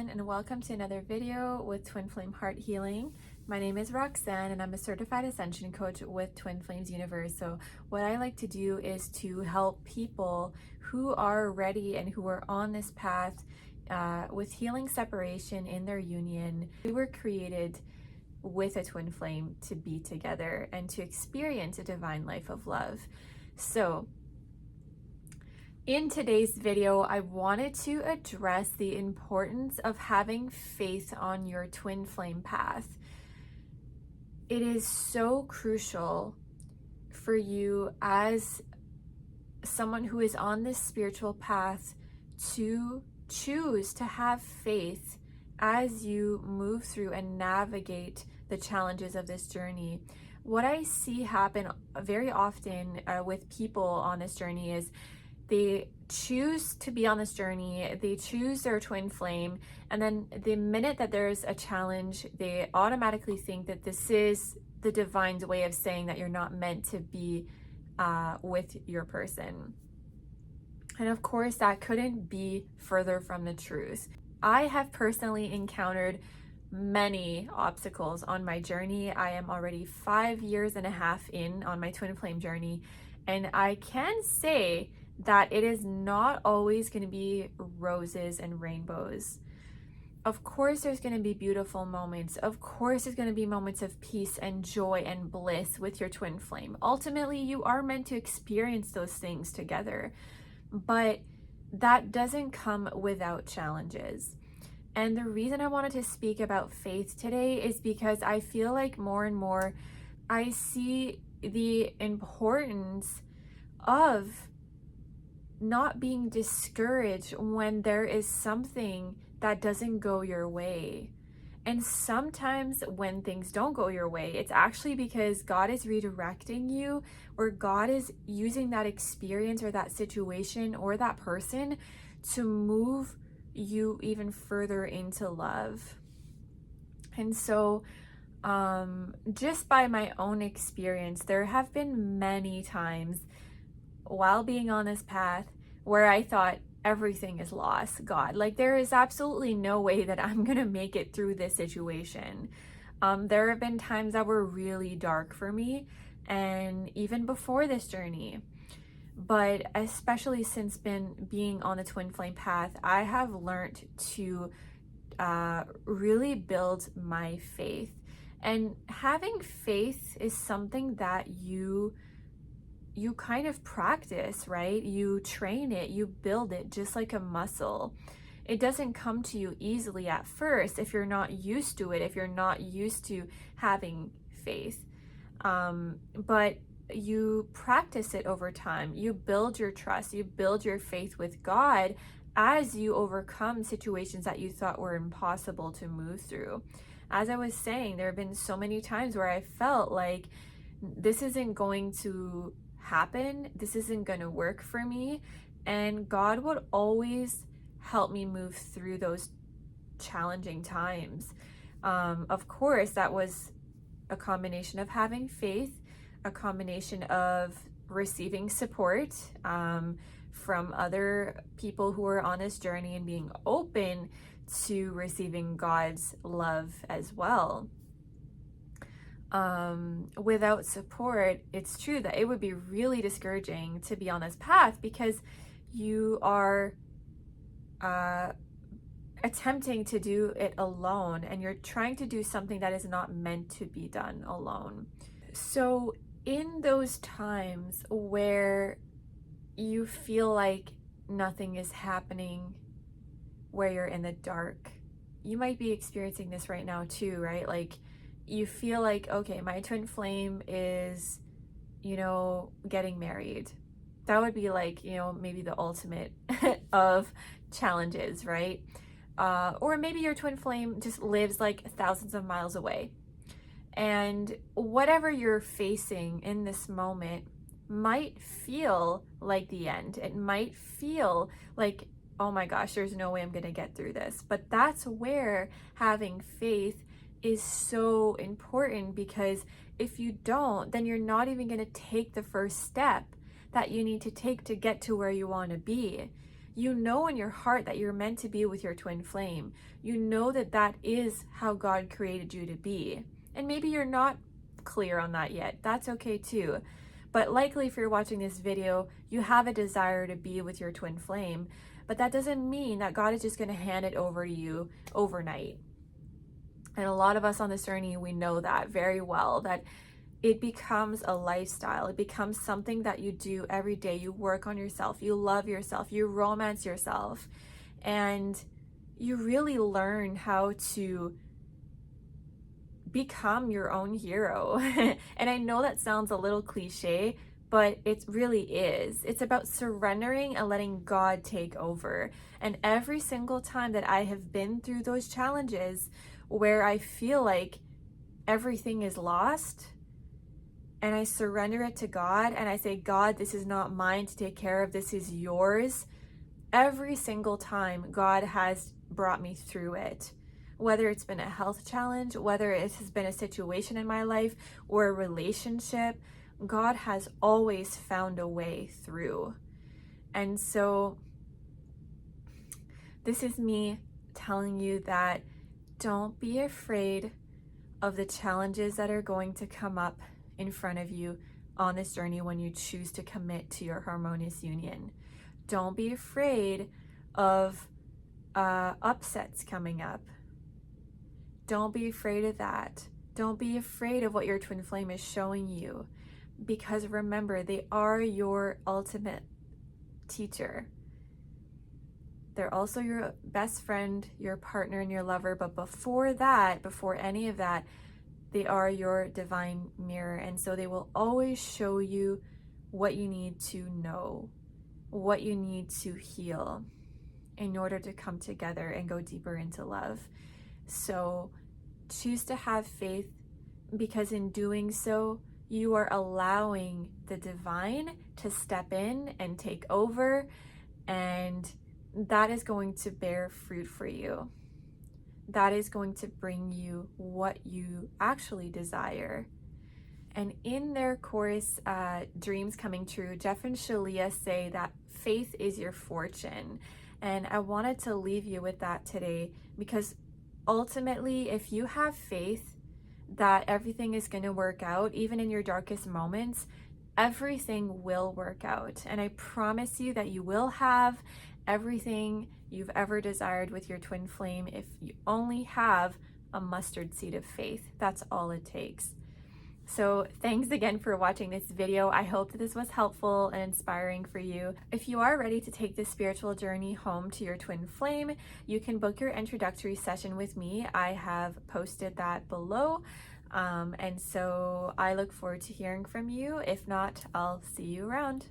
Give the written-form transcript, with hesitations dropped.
everyone, and welcome to another video with Twin Flame Heart Healing. My name is Roxanne and I'm a certified ascension coach with Twin Flames Universe. So what I like to do is to help people who are ready and who are on this path with healing separation in their union. We were created with a twin flame to be together and to experience a divine life of love. So in today's video, I wanted to address the importance of having faith on your twin flame path. It is so crucial for you as someone who is on this spiritual path to choose to have faith as you move through and navigate the challenges of this journey. What I see happen very often with people on this journey is they choose to be on this journey, they choose their twin flame, and then the minute that there's a challenge, they automatically think that this is the divine's way of saying that you're not meant to be with your person. And of course, that couldn't be further from the truth. I have personally encountered many obstacles on my journey. I am already 5.5 years in on my twin flame journey, and I can say that it is not always going to be roses and rainbows. Of course, there's going to be beautiful moments. Of course, there's going to be moments of peace and joy and bliss with your twin flame. Ultimately, you are meant to experience those things together, but that doesn't come without challenges. And the reason I wanted to speak about faith today is because I feel like more and more I see the importance of not being discouraged when there is something that doesn't go your way. And sometimes when things don't go your way, it's actually because God is redirecting you, or God is using that experience or that situation or that person to move you even further into love. And so just by my own experience, there have been many times while being on this path where I thought everything is lost, God. Like, there is absolutely no way that I'm gonna make it through this situation. There have been times that were really dark for me, and even before this journey. But especially since being on the twin flame path, I have learned to really build my faith. And having faith is something that you kind of practice, right? You train it, you build it just like a muscle. It doesn't come to you easily at first if you're not used to it, if you're not used to having faith. But you practice it over time. You build your trust, you build your faith with God as you overcome situations that you thought were impossible to move through. As I was saying, there have been so many times where I felt like this isn't going to happen, this isn't going to work for me, and God would always help me move through those challenging times. Of course, that was a combination of having faith, a combination of receiving support from other people who are on this journey and being open to receiving God's love as well. Without support, it's true that it would be really discouraging to be on this path because you are attempting to do it alone, and you're trying to do something that is not meant to be done alone. So in those times where you feel like nothing is happening, where you're in the dark, you might be experiencing this right now too, right? Like, you feel like, okay, my twin flame is, getting married. That would be like, maybe the ultimate of challenges, right? Or maybe your twin flame just lives like thousands of miles away. And whatever you're facing in this moment might feel like the end. It might feel like, oh my gosh, there's no way I'm gonna get through this. But that's where having faith is so important, because if you don't, then you're not even going to take the first step that you need to take to get to where you want to be. You know in your heart that you're meant to be with your twin flame. You know that that is how God created you to be. And maybe you're not clear on that yet. That's okay too. But likely if you're watching this video, you have a desire to be with your twin flame, but that doesn't mean that God is just going to hand it over to you overnight. And a lot of us on this journey, we know that very well, that it becomes a lifestyle. It becomes something that you do every day. You work on yourself, you love yourself, you romance yourself, and you really learn how to become your own hero. And I know that sounds a little cliche, but it really is. It's about surrendering and letting God take over. And every single time that I have been through those challenges where I feel like everything is lost, and I surrender it to God and I say, God, this is not mine to take care of, this is yours. Every single time God has brought me through it. Whether it's been a health challenge, whether it has been a situation in my life or a relationship, God has always found a way through. And so this is me telling you that don't be afraid of the challenges that are going to come up in front of you on this journey when you choose to commit to your harmonious union. Don't be afraid of upsets coming up. Don't be afraid of that. Don't be afraid of what your twin flame is showing you, because remember, they are your ultimate teacher. They're also your best friend, your partner, and your lover. But before that, before any of that, they are your divine mirror. And so they will always show you what you need to know, what you need to heal in order to come together and go deeper into love. So choose to have faith, because in doing so, you are allowing the divine to step in and take over, and that is going to bear fruit for you. That is going to bring you what you actually desire. And in their course, Dreams Coming True, Jeff and Shaleia say that faith is your fortune. And I wanted to leave you with that today, because ultimately, if you have faith that everything is going to work out, even in your darkest moments, everything will work out. And I promise you that you will have everything you've ever desired with your twin flame if you only have a mustard seed of faith. That's all it takes. So thanks again for watching this video. I hope that this was helpful and inspiring for you. If you are ready to take this spiritual journey home to your twin flame, you can book your introductory session with me. I have posted that below. And so I look forward to hearing from you. If not, I'll see you around.